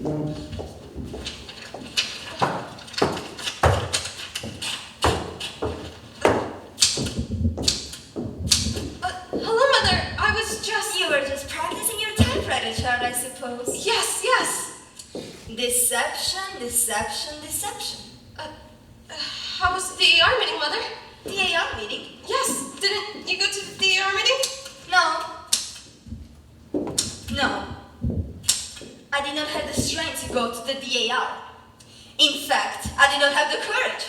Hello, Mother. I was just... You were just practicing your typewriter chart, I suppose. Yes, yes. Deception, deception, deception. How was the DAR meeting, Mother? DAR meeting? Yes. Didn't you go to the DAR meeting? No. No. I did not have the strength to go to the DAR. In fact, I did not have the courage.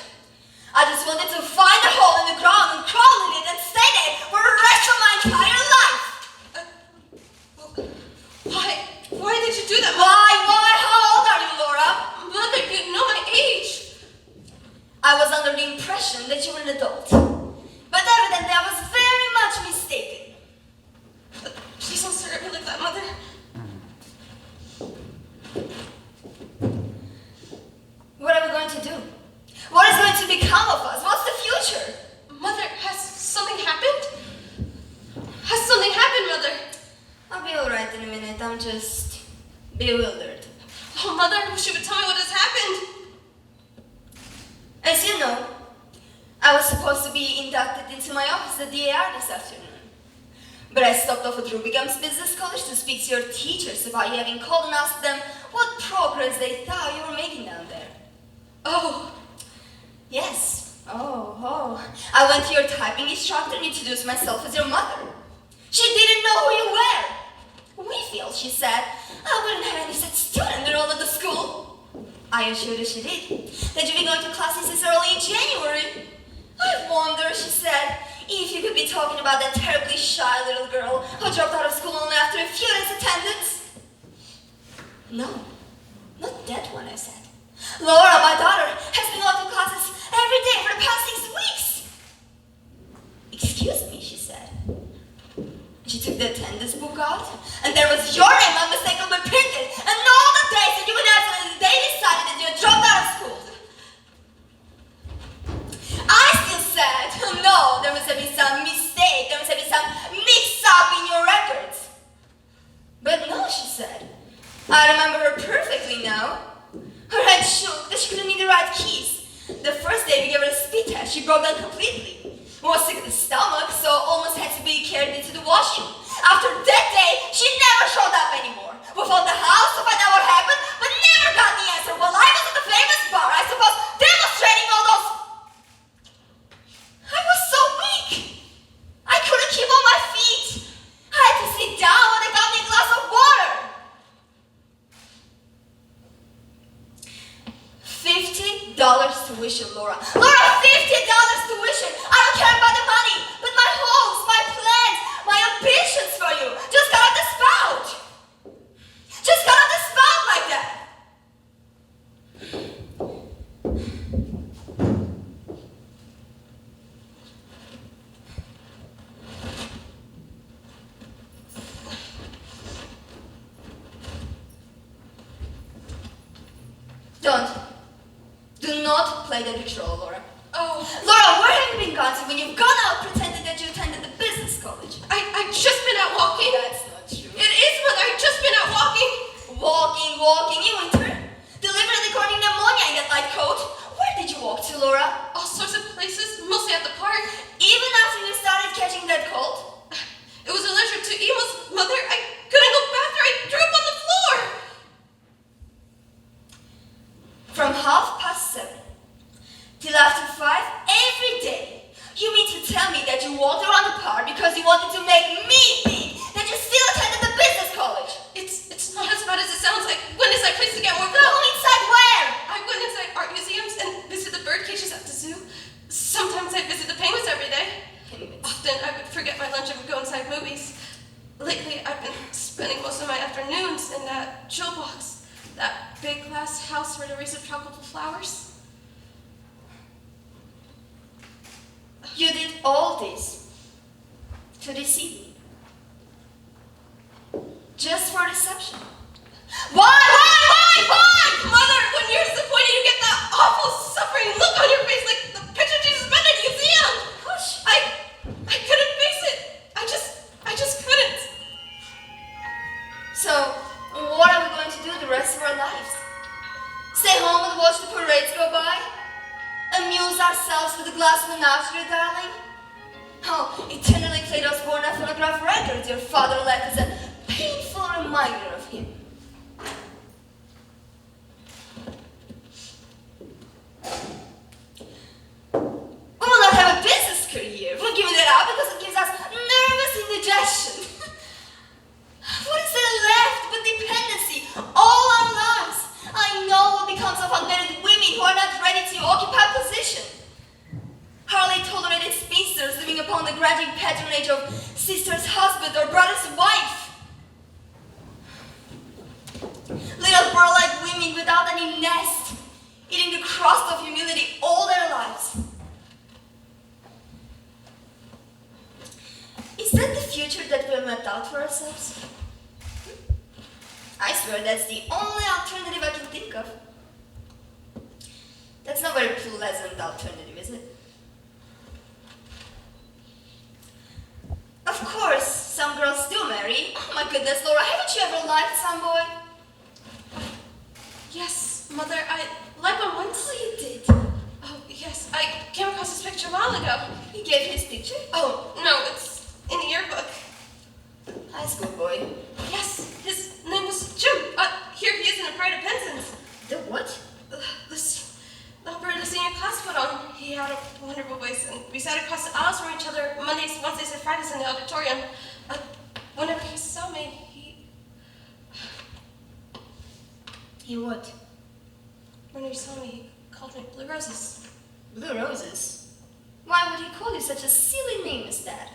I just wanted to find a hole in the ground and crawl in it and stay there for the rest of my entire life. Why did you do that, Mother? Why? How old are you, Laura? Mother, you know my age. I was under the impression that you were an adult. But evidently I was very much mistaken. Please don't stare at me like that, Mother. What are we going to do? What is going to become of us? What's the future? Mother, has something happened? Has something happened, Mother? I'll be alright in a minute. I'm just bewildered. Oh, Mother, I wish you would tell me what has happened. As you know, I was supposed to be inducted into my office at the AR this afternoon. But I stopped off at Rubicam's Business College to speak to your teachers about you having called and asked them what progress they thought you were making down there. Oh. Yes. Oh. I went to your typing instructor and introduced myself as your mother. She didn't know who you were. We feel, she said, I wouldn't have any such student enrolled at the school. I assured her she did, that you'd be going to classes as early in January. I wonder, she said, if you could be talking about that terribly shy little girl who dropped out of school only after a few days' attendance. No, not that one, I said. Laura, my daughter, has been going to classes every day for the past 6 weeks. Excuse me, she said. She took the attendance book out, and there was your name unmistakably printed, and all the days that you would answer that they decided that you had dropped out of school. I still said, no, there must have been some mistake, there must have been some mix-up in your records. But no, she said. I remember her perfectly now. Her head shook that she couldn't read the right keys. The first day we gave her a speed test, she broke down completely. Was sick of the stomach, so almost had to be carried into the washroom. After that day, she never showed up anymore. We found the house to find out what happened, but never got the answer while I was at the famous bar, I suppose, demonstrating all those... I was so weak. I couldn't keep on my feet. I had to sit down when they got me a glass of water. $50 tuition, Laura. Laura, $50 tuition! I don't care about the money, but my hopes, my plans, my ambitions for you just got out the spout! Just got out the spout like that! Do not play the ritual, Laura. Oh. Laura, where have you been gone to when you've gone out pretending that you attended the business college? I've just been out walking. That's not true. It is, Mother. I've just been out walking. Walking in winter? Deliberately courting pneumonia in that light coat? Where did you walk to, Laura? All sorts of places, mostly at the park. Even after you started catching that cold? It was allergic to emos, Mother. I couldn't go back there. I threw up on the floor. From 7:30 till after 5 every day. You mean to tell me that you walked around the park because you wanted to make me think that you still attended the business college? It's not as bad as it sounds. I went inside places to get worked Go up. inside where? I went inside art museums and visited the bird cages at the zoo. Sometimes I visit the penguins every day. Often I would forget my lunch and would go inside movies. Lately I've been spending most of my afternoons in that jewel box. That big glass house where they raise up tropical flowers. You did all this to deceive me. Just for deception. Why? Mother, when you're disappointed, you get that awful suffering look on your face like the picture Jesus met at the museum. Hush. I couldn't face it. I just couldn't. So, what are we going to do the rest of our lives? tenderly played Osborne on phonograph records your father left as a painful reminder of him. We will not have a business career. We're giving it up because it gives us nervous indigestion. What is there left but dependency all our lives? I know what becomes of unmarried women who are not ready to occupy a position. Hardly tolerated spinsters living upon the grudging patronage of sister's husband or brother's wife. Little bird-like women without any nest, eating the crust of humility all their lives. Is that the future that we mapped out for ourselves? I swear that's the only alternative I can think of. That's not a very pleasant alternative, is it? Of course, some girls do marry. Oh my goodness, Laura, haven't you ever liked some boy? Yes, Mother, I like one once. Oh, you did? Oh, yes, I came across this picture a while ago. He gave his picture? Oh, no, it's in the yearbook. High school boy. Yes, his name was Jim. Here he is in a parade of Pensons. The what? This number the senior class put on. He had a wonderful voice, and we sat across the aisles from each other Mondays, Wednesdays, and Fridays in the auditorium. Whenever he saw me, He what? Whenever he saw me, he called me Blue Roses. Blue Roses? Why would he call you such a silly name as that?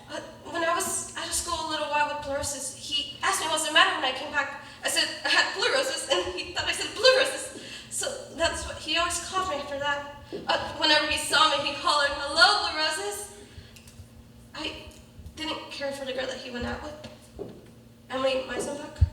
When I was out of school a little while with Blue Roses, he asked me what's the matter when I came back. I said I had Blue Roses, and he thought I said Blue Roses. So that's what he always called me after that. Whenever he saw me, he hollered, "Hello, Blue Roses." I didn't care for the girl that he went out with, Emily Meisenbach.